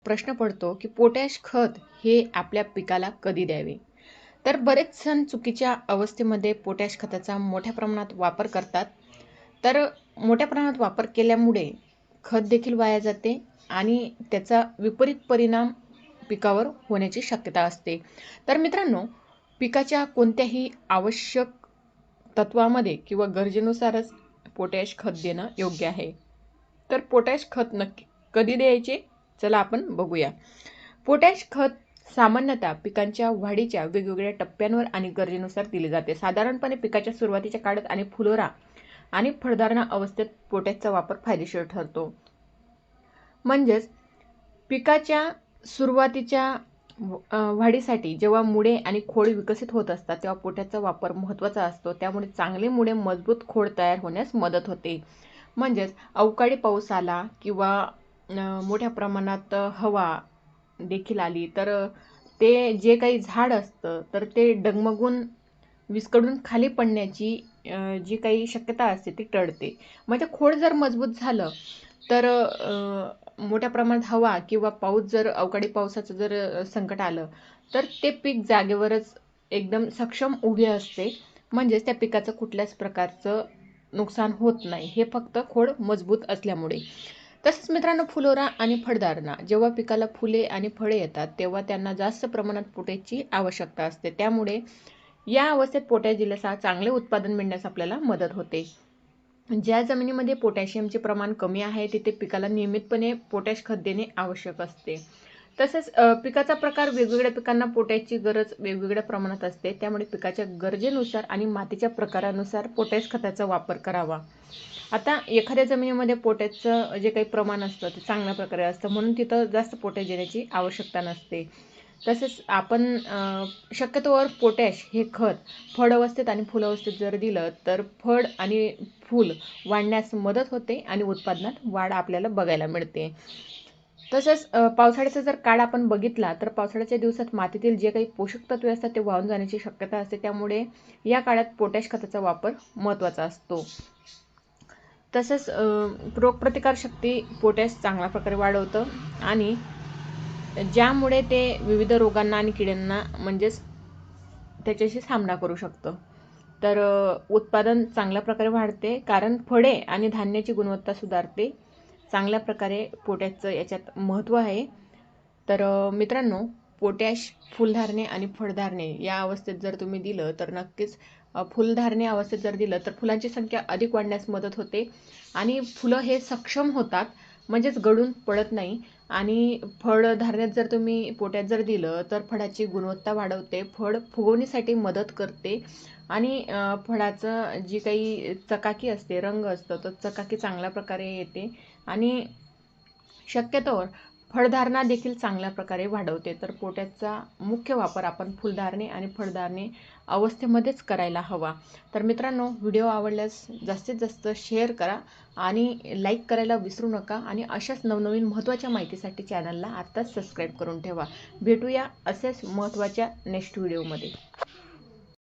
प्रश्न पडतो की पोटॅश खत हे आपल्या पिकाला कधी द्यावे. तर बरेच जण चुकीच्या अवस्थेमध्ये पोटॅश खताचा मोठ्या प्रमाणात वापर करतात. तर मोठ्या प्रमाणात वापर केल्यामुळे खत देखील वाया जाते आणि त्याचा विपरीत परिणाम पिकावर होण्याची शक्यता असते. तर मित्रांनो, पिकाच्या कोणत्याही आवश्यक तत्वामध्ये किंवा गरजेनुसारच पोटॅश खत देणं योग्य आहे. तर पोटॅश खत नक्की कधी द्यायचे, चला आपण बघूया. पोटॅश खत सामान्यतः पिकांच्या वाढीच्या वेगवेगळ्या टप्प्यांवर आणि गरजेनुसार दिले जाते. साधारणपणे पिकाच्या सुरुवातीच्या काळात आणि फुलोरा आणि फळधारणा अवस्थेत पोटॅशचा वापर फायदेशीर ठरतो. म्हणजेच पिकाच्या सुरुवातीच्या वाढीसाठी जेव्हा मुळे आणि खोड विकसित होत असतात तेव्हा पोटॅशचा वापर महत्त्वाचा असतो. त्यामुळे चांगले मुळे मजबूत खोड तयार होण्यास मदत होते. म्हणजेच अवकाळी पाऊस आला किंवा मोठ्या प्रमाणात हवा देखील आली तर ते जे काही झाड असतं तर ते डगमगून विस्कळून खाली पडण्याची जी काही शक्यता असते ती टळते. म्हणजे खोड जर मजबूत झालं तर मोठ्या प्रमाणात हवा किंवा पाऊस जर अवकाळी पावसाचं जर संकट आलं तर ते पीक जागेवरच एकदम सक्षम उभे असते. म्हणजेच त्या पिकाचं कुठल्याच प्रकारचं नुकसान होत नाही, हे फक्त खोड मजबूत असल्यामुळे. तसंच मित्रांनो, फुलोरा आणि फळधारणा जेव्हा पिकाला फुले आणि फळे येतात तेव्हा त्यांना जास्त प्रमाणात पोटॅशची आवश्यकता असते. त्यामुळे या अवस्थेत पोटॅश दिल्यास चांगले उत्पादन मिळण्यास आपल्याला मदत होते. ज्या जमिनीमध्ये पोटॅशियमचे प्रमाण कमी आहे तिथे पिकाला नियमितपणे पोटॅश खत देणे आवश्यक असते. तसेच पिकाचा प्रकार वेगवेगळ्या पिकांना पोटॅशची गरज वेगवेगळ्या प्रमाणात असते. त्यामुळे पिकाच्या गरजेनुसार आणि मातीच्या प्रकारानुसार पोटॅश खताचा वापर करावा. आता एखाद्या जमिनीमध्ये पोटॅशचं जे काही प्रमाण असतं ते चांगल्या प्रकारे असतं म्हणून तिथं जास्त पोटॅश देण्याची आवश्यकता नसते. तसेच आपण शक्यतोवर पोटॅश हे खत फळ अवस्थेत आणि फुल अवस्थेत जर दिलं तर फळ आणि फूल वाढण्यास मदत होते आणि उत्पादनात वाढ आपल्याला बघायला मिळते. तसेच पावसाळ्याचा जर काळ आपण बघितला तर पावसाळ्याच्या दिवसात मातीतील जे काही पोषक तत्वे असतात ते वाहून जाण्याची शक्यता असते. त्यामुळे या काळात पोटॅश खताचा वापर महत्त्वाचा असतो. तसेच रोगप्रतिकारशक्ती पोटॅश चांगल्या प्रकारे वाढवतं आणि ज्यामुळे ते विविध रोगांना आणि किड्यांना म्हणजेच त्याच्याशी सामना करू शकतं. तर उत्पादन चांगल्या प्रकारे वाढते कारण फळे आणि धान्याची गुणवत्ता सुधारते. चांगल्या प्रकारे पोटॅशचं याच्यात महत्त्व आहे. तर मित्रांनो, पोटॅश फुलधारणे आणि फळधारणे या अवस्थेत जर तुम्ही दिलं तर नक्कीच फुलधारणे अवस्थेत जर दिलं तर फुलांची संख्या अधिक वाढण्यास मदत होते आणि फुलं हे सक्षम होतात, म्हणजेच गळून पडत नाही. आणि फळधारण्यात जर तुम्ही पोटॅश जर दिलं तर फळाची गुणवत्ता वाढवते, फळ फुगवणीसाठी मदत करते आणि फळाचं जी काही चकाकी असते, रंग असतो तो चकाकी चांगल्या प्रकारे येते आणि शक्यतोवर फळधारणा देखील चांगल्या प्रकारे वाढवते. तर पोटॅशचा मुख्य वापर आपण फुलधारणे आणि फळधारणे अवस्थेमध्येच करायला हवा. तर मित्रांनो, व्हिडिओ आवडल्यास जास्तीत जास्त शेअर करा आणि लाईक करायला विसरू नका आणि अशाच नवनवीन महत्त्वाच्या माहितीसाठी चॅनलला आत्ताच सबस्क्राईब करून ठेवा. भेटूया असेच महत्त्वाच्या नेक्स्ट व्हिडिओमध्ये.